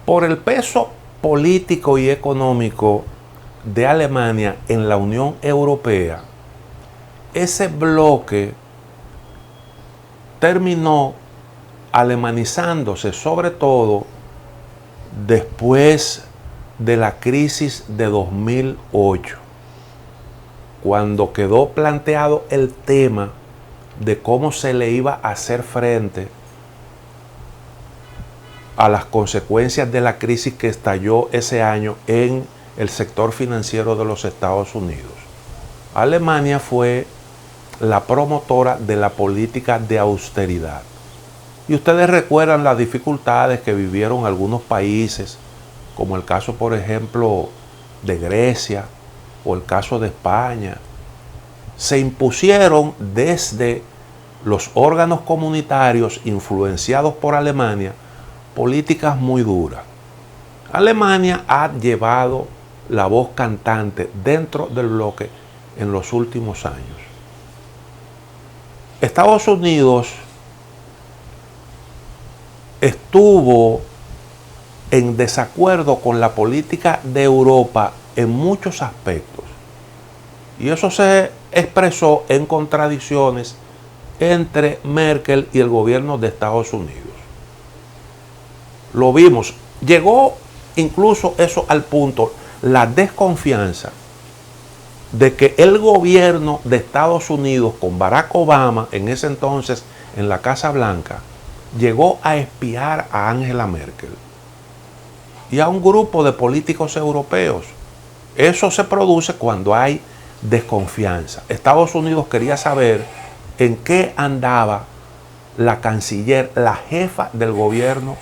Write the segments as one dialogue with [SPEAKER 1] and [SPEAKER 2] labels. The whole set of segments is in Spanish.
[SPEAKER 1] Por el peso político y económico de Alemania en la Unión Europea, ese bloque terminó alemanizándose, sobre todo después de la crisis de 2008, cuando quedó planteado el tema de cómo se le iba a hacer frente a las consecuencias de la crisis que estalló ese año en el sector financiero de los Estados Unidos. Alemania fue la promotora de la política de austeridad. Y ustedes recuerdan las dificultades que vivieron algunos países, como el caso, por ejemplo, de Grecia o el caso de España. Se impusieron desde los órganos comunitarios influenciados por Alemania políticas muy duras. Alemania ha llevado la voz cantante dentro del bloque en los últimos años. Estados Unidos estuvo en desacuerdo con la política de Europa en muchos aspectos. Y eso se expresó en contradicciones entre Merkel y el gobierno de Estados Unidos. Lo vimos. Llegó incluso eso al punto, la desconfianza de que el gobierno de Estados Unidos con Barack Obama, en ese entonces en la Casa Blanca, llegó a espiar a Angela Merkel y a un grupo de políticos europeos. Eso se produce cuando hay desconfianza. Estados Unidos quería saber en qué andaba la canciller, la jefa del gobierno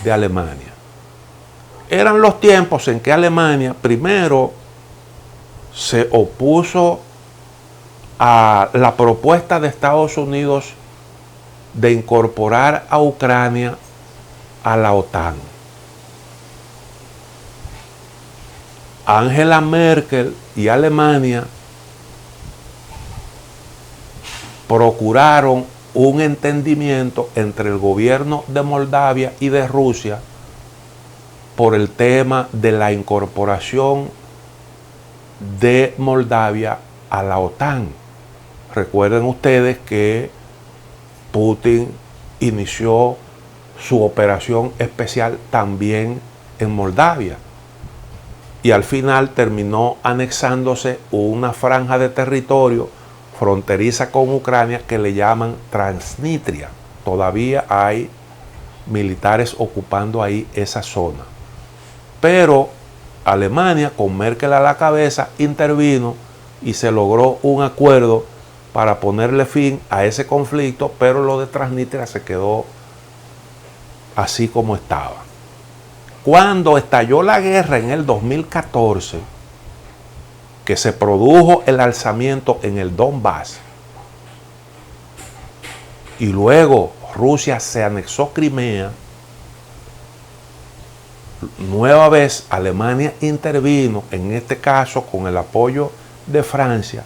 [SPEAKER 1] de Alemania. Eran los tiempos en que Alemania primero se opuso a la propuesta de Estados Unidos de incorporar a Ucrania a la OTAN. Angela Merkel y Alemania procuraron un entendimiento entre el gobierno de Moldavia y de Rusia por el tema de la incorporación de Moldavia a la OTAN. Recuerden ustedes que Putin inició su operación especial también en Moldavia y al final terminó anexándose una franja de territorio fronteriza con Ucrania que le llaman Transnistria. Todavía hay militares ocupando ahí esa zona. Pero Alemania, con Merkel a la cabeza, intervino y se logró un acuerdo para ponerle fin a ese conflicto, pero lo de Transnistria se quedó así como estaba. Cuando estalló la guerra en el 2014, que se produjo el alzamiento en el Donbass, y luego Rusia se anexó Crimea, nueva vez Alemania intervino, en este caso con el apoyo de Francia,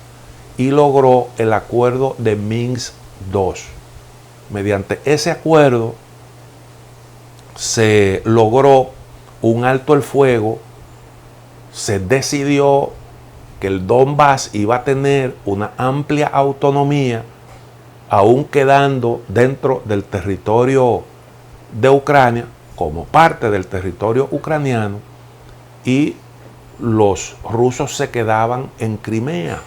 [SPEAKER 1] y logró el acuerdo de Minsk II. Mediante ese acuerdo se logró un alto el fuego, se decidió que el Donbass iba a tener una amplia autonomía, aún quedando dentro del territorio de Ucrania, como parte del territorio ucraniano, y los rusos se quedaban en Crimea,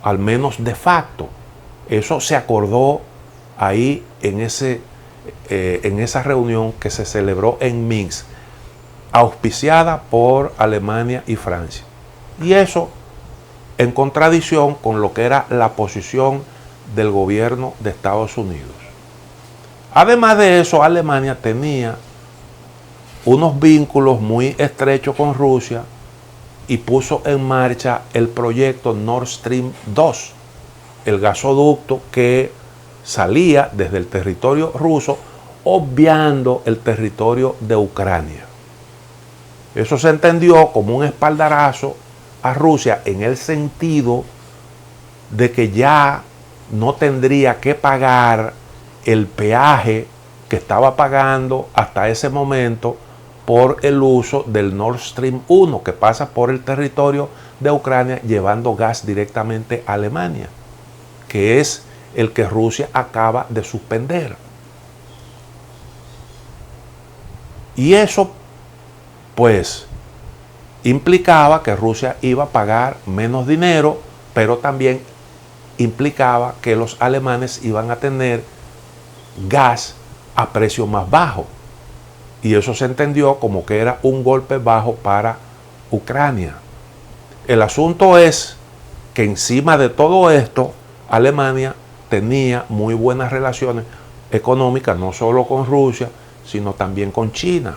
[SPEAKER 1] al menos de facto. Eso se acordó ahí en esa reunión que se celebró en Minsk, auspiciada por Alemania y Francia. Y eso en contradicción con lo que era la posición del gobierno de Estados Unidos. Además de eso, Alemania tenía unos vínculos muy estrechos con Rusia y puso en marcha el proyecto Nord Stream 2, el gasoducto que salía desde el territorio ruso, obviando el territorio de Ucrania. Eso se entendió como un espaldarazo a Rusia en el sentido de que ya no tendría que pagar el peaje que estaba pagando hasta ese momento por el uso del Nord Stream 1, que pasa por el territorio de Ucrania llevando gas directamente a Alemania, que es el que Rusia acaba de suspender. Y eso, pues, implicaba que Rusia iba a pagar menos dinero, pero también implicaba que los alemanes iban a tener gas a precio más bajo. Y eso se entendió como que era un golpe bajo para Ucrania. El asunto es que encima de todo esto, Alemania tenía muy buenas relaciones económicas, no solo con Rusia, sino también con China.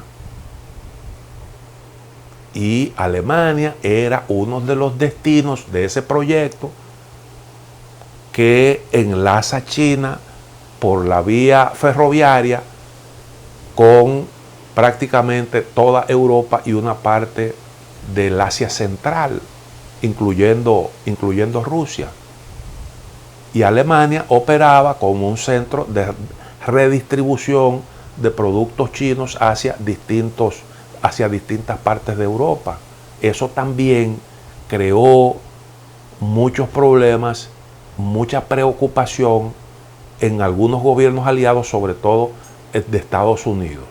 [SPEAKER 1] Y Alemania era uno de los destinos de ese proyecto que enlaza a China por la vía ferroviaria con prácticamente toda Europa y una parte del Asia Central, incluyendo Rusia. Y Alemania operaba como un centro de redistribución de productos chinos hacia distintas partes de Europa. Eso también creó muchos problemas, mucha preocupación en algunos gobiernos aliados, sobre todo de Estados Unidos.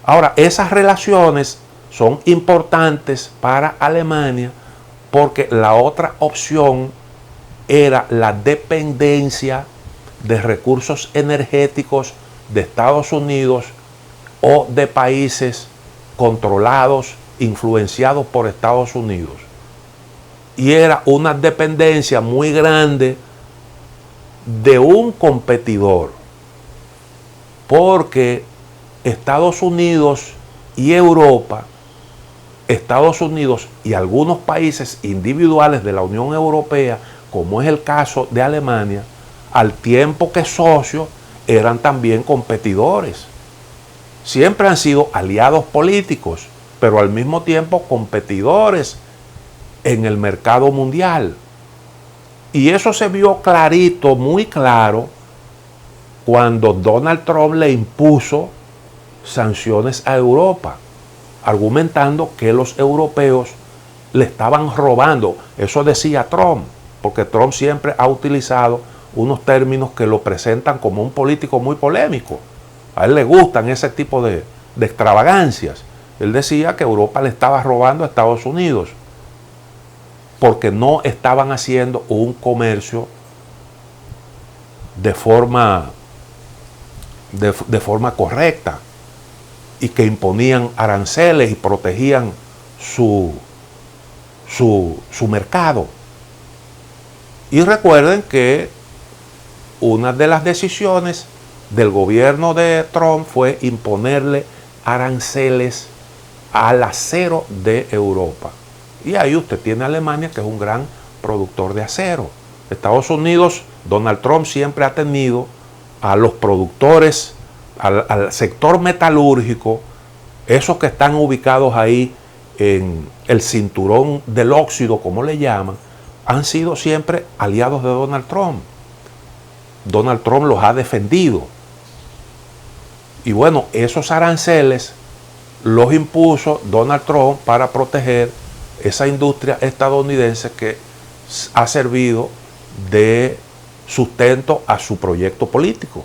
[SPEAKER 1] Ahora, esas relaciones son importantes para Alemania porque la otra opción era la dependencia de recursos energéticos de Estados Unidos o de países controlados, influenciados por Estados Unidos. Y era una dependencia muy grande de un competidor, porque Estados Unidos y Europa, Estados Unidos y algunos países individuales de la Unión Europea, como es el caso de Alemania, al tiempo que socios, eran también competidores. Siempre han sido aliados políticos, pero al mismo tiempo competidores en el mercado mundial. Y eso se vio clarito, muy claro, cuando Donald Trump le impuso sanciones a Europa, argumentando que los europeos le estaban robando. Eso decía Trump, porque Trump siempre ha utilizado unos términos que lo presentan como un político muy polémico. A él le gustan ese tipo de extravagancias. Él decía que Europa le estaba robando a Estados Unidos porque no estaban haciendo un comercio de forma correcta y que imponían aranceles y protegían su mercado. Y recuerden que una de las decisiones del gobierno de Trump fue imponerle aranceles al acero de Europa. Y ahí usted tiene a Alemania, que es un gran productor de acero. Estados Unidos, Donald Trump siempre ha tenido a los productores, al sector metalúrgico, esos que están ubicados ahí en el cinturón del óxido, como le llaman, han sido siempre aliados de Donald Trump. Donald Trump los ha defendido. Y bueno, esos aranceles los impuso Donald Trump para proteger esa industria estadounidense que ha servido de sustento a su proyecto político.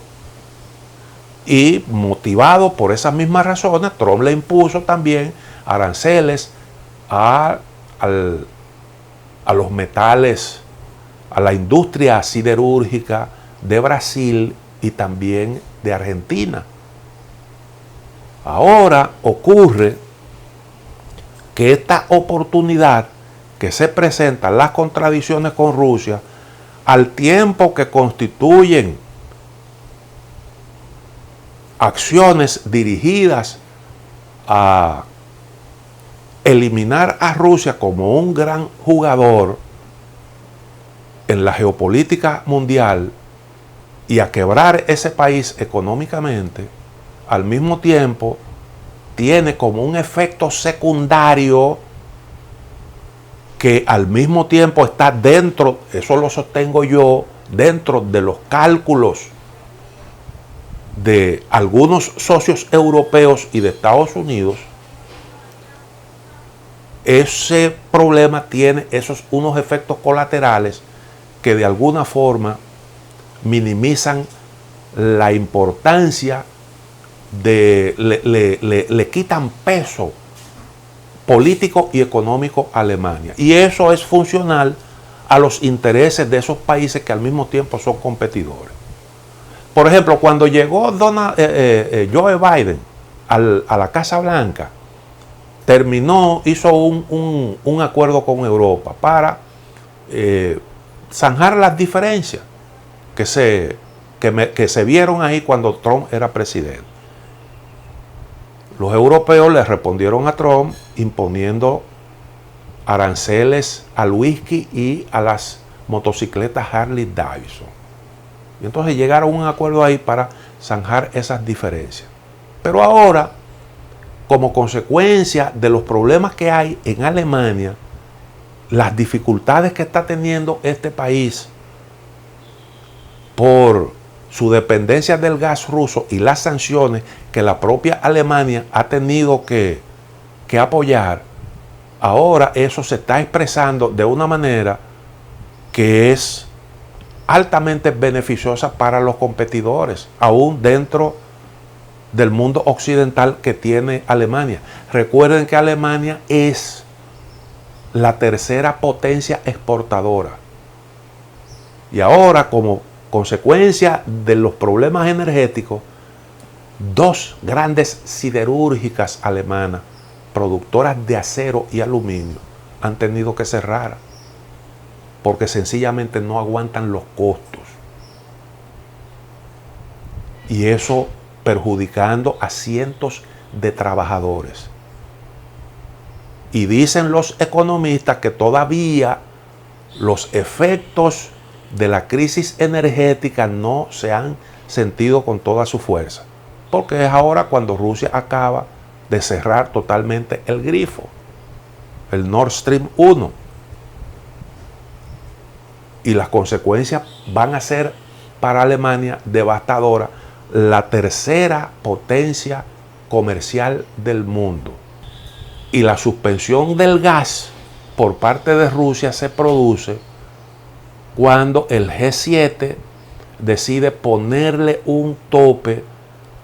[SPEAKER 1] Y motivado por esas mismas razones, Trump le impuso también aranceles a los metales, a la industria siderúrgica de Brasil y también de Argentina. Ahora ocurre que esta oportunidad que se presentan, las contradicciones con Rusia, al tiempo que constituyen acciones dirigidas a eliminar a Rusia como un gran jugador en la geopolítica mundial y a quebrar ese país económicamente, al mismo tiempo tiene como un efecto secundario que al mismo tiempo está dentro, eso lo sostengo yo, dentro de los cálculos de algunos socios europeos y de Estados Unidos, ese problema tiene unos efectos colaterales que de alguna forma minimizan la importancia le quitan peso político y económico a Alemania. Y eso es funcional a los intereses de esos países que al mismo tiempo son competidores. Por ejemplo, cuando llegó Joe Biden a la Casa Blanca, hizo un acuerdo con Europa para zanjar las diferencias que se vieron ahí cuando Trump era presidente. Los europeos le respondieron a Trump imponiendo aranceles al whisky y a las motocicletas Harley Davidson. Y entonces llegaron a un acuerdo ahí para zanjar esas diferencias. Pero ahora, como consecuencia de los problemas que hay en Alemania, las dificultades que está teniendo este país por su dependencia del gas ruso y las sanciones que la propia Alemania ha tenido que apoyar, ahora eso se está expresando de una manera que es altamente beneficiosa para los competidores, aún dentro del mundo occidental que tiene Alemania. Recuerden que Alemania es la tercera potencia exportadora. Y ahora, como consecuencia de los problemas energéticos, dos grandes siderúrgicas alemanas, productoras de acero y aluminio, han tenido que cerrar porque sencillamente no aguantan los costos. Y eso perjudicando a cientos de trabajadores. Y dicen los economistas que todavía los efectos de la crisis energética no se han sentido con toda su fuerza, porque es ahora cuando Rusia acaba de cerrar totalmente el grifo, el Nord Stream 1, y las consecuencias van a ser para Alemania devastadoras, la tercera potencia comercial del mundo. Y la suspensión del gas por parte de Rusia se produce cuando el G7 decide ponerle un tope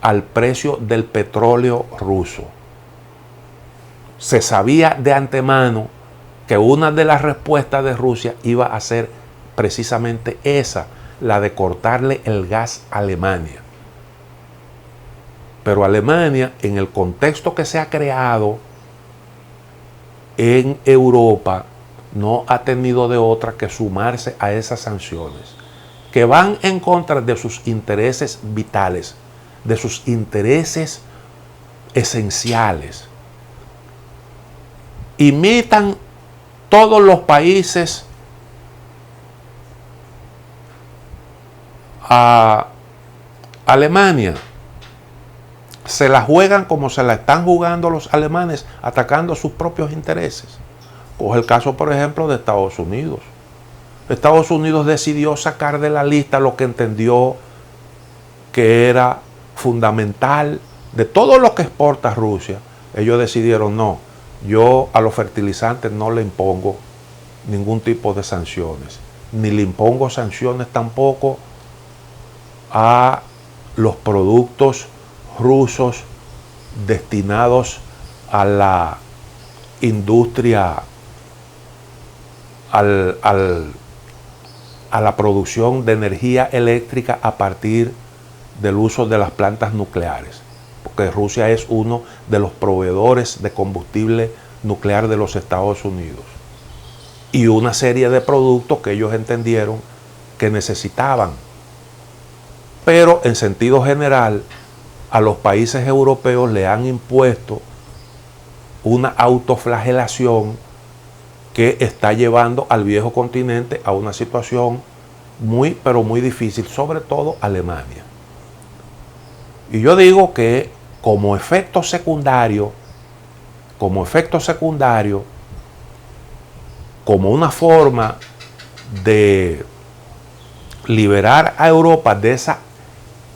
[SPEAKER 1] al precio del petróleo ruso. Se sabía de antemano que una de las respuestas de Rusia iba a ser precisamente esa, la de cortarle el gas a Alemania. Pero Alemania, en el contexto que se ha creado en Europa, no ha tenido de otra que sumarse a esas sanciones, que van en contra de sus intereses vitales, de sus intereses esenciales. Imitan todos los países a Alemania. Se la juegan como se la están jugando los alemanes, atacando sus propios intereses. Coge el caso, por ejemplo, de Estados Unidos. Estados Unidos decidió sacar de la lista lo que entendió que era fundamental de todo lo que exporta Rusia. Ellos decidieron, no, yo a los fertilizantes no le impongo ningún tipo de sanciones, ni le impongo sanciones tampoco a los productos rusos destinados a la industria, a la producción de energía eléctrica a partir del uso de las plantas nucleares, porque Rusia es uno de los proveedores de combustible nuclear de los Estados Unidos, y una serie de productos que ellos entendieron que necesitaban. Pero en sentido general, a los países europeos le han impuesto una autoflagelación que está llevando al viejo continente a una situación muy, pero muy difícil, sobre todo Alemania. Y yo digo que como efecto secundario, como una forma de liberar a Europa de esa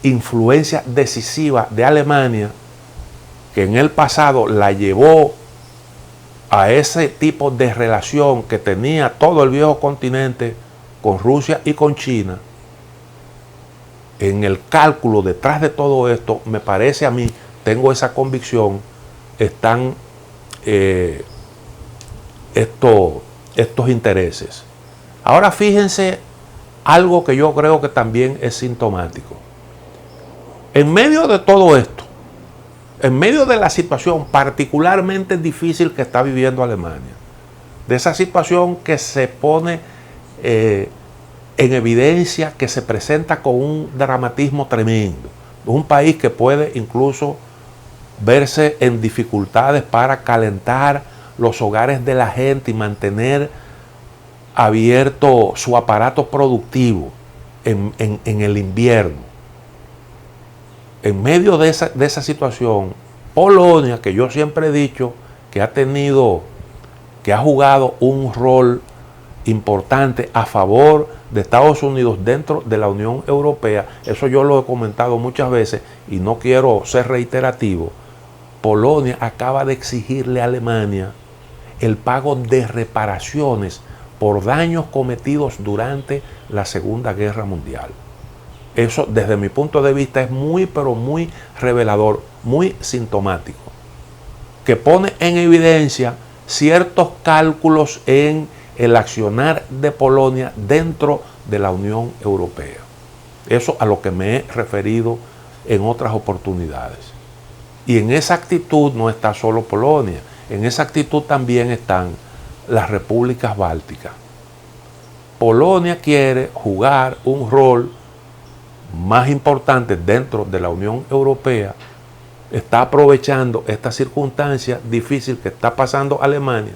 [SPEAKER 1] influencia decisiva de Alemania, que en el pasado la llevó a ese tipo de relación que tenía todo el viejo continente con Rusia y con China. En el cálculo detrás de todo esto, me parece a mí, tengo esa convicción, están estos intereses. Ahora fíjense algo que yo creo que también es sintomático. En medio de todo esto, en medio de la situación particularmente difícil que está viviendo Alemania, de esa situación que se pone en evidencia, que se presenta con un dramatismo tremendo, un país que puede incluso verse en dificultades para calentar los hogares de la gente y mantener abierto su aparato productivo en el invierno. En medio de esa situación, Polonia, que yo siempre he dicho que ha jugado un rol importante a favor de Estados Unidos dentro de la Unión Europea, eso yo lo he comentado muchas veces y no quiero ser reiterativo. Polonia acaba de exigirle a Alemania el pago de reparaciones por daños cometidos durante la Segunda Guerra Mundial. Eso, desde mi punto de vista, es muy, pero muy revelador, muy sintomático, que pone en evidencia ciertos cálculos en el accionar de Polonia dentro de la Unión Europea. Eso a lo que me he referido en otras oportunidades. Y en esa actitud no está solo Polonia, en esa actitud también están las repúblicas bálticas. Polonia quiere jugar un rol más importante dentro de la Unión Europea, está aprovechando esta circunstancia difícil que está pasando Alemania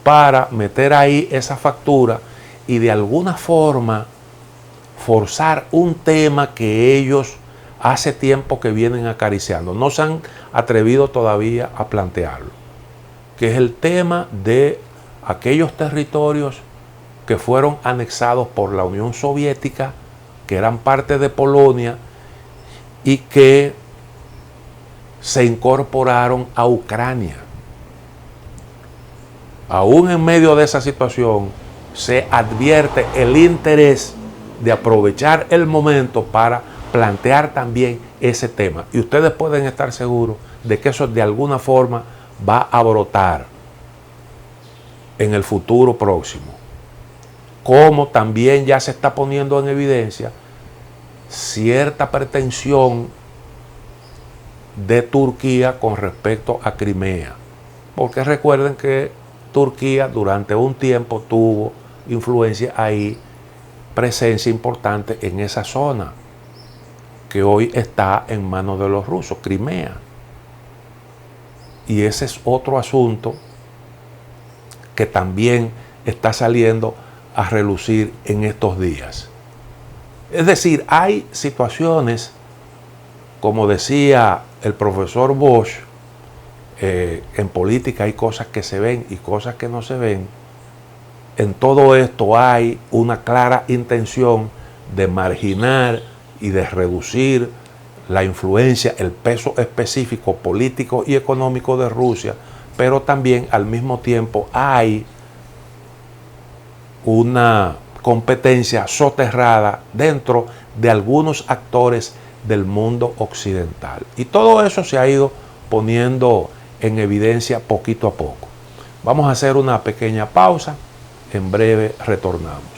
[SPEAKER 1] para meter ahí esa factura y de alguna forma forzar un tema que ellos hace tiempo que vienen acariciando. No se han atrevido todavía a plantearlo, que es el tema de aquellos territorios que fueron anexados por la Unión Soviética, que eran parte de Polonia y que se incorporaron a Ucrania. Aún en medio de esa situación, se advierte el interés de aprovechar el momento para plantear también ese tema. Y ustedes pueden estar seguros de que eso de alguna forma va a brotar en el futuro próximo. Como también ya se está poniendo en evidencia cierta pretensión de Turquía con respecto a Crimea. Porque recuerden que Turquía durante un tiempo tuvo influencia ahí, presencia importante en esa zona, que hoy está en manos de los rusos, Crimea. Y ese es otro asunto que también está saliendo a relucir en estos días. Es decir, hay situaciones, como decía el profesor Bosch, en política hay cosas que se ven y cosas que no se ven. En todo esto hay una clara intención de marginar y de reducir la influencia, el peso específico político y económico de Rusia, pero también al mismo tiempo hay una competencia soterrada dentro de algunos actores del mundo occidental. Y todo eso se ha ido poniendo en evidencia poquito a poco. Vamos a hacer una pequeña pausa, en breve retornamos.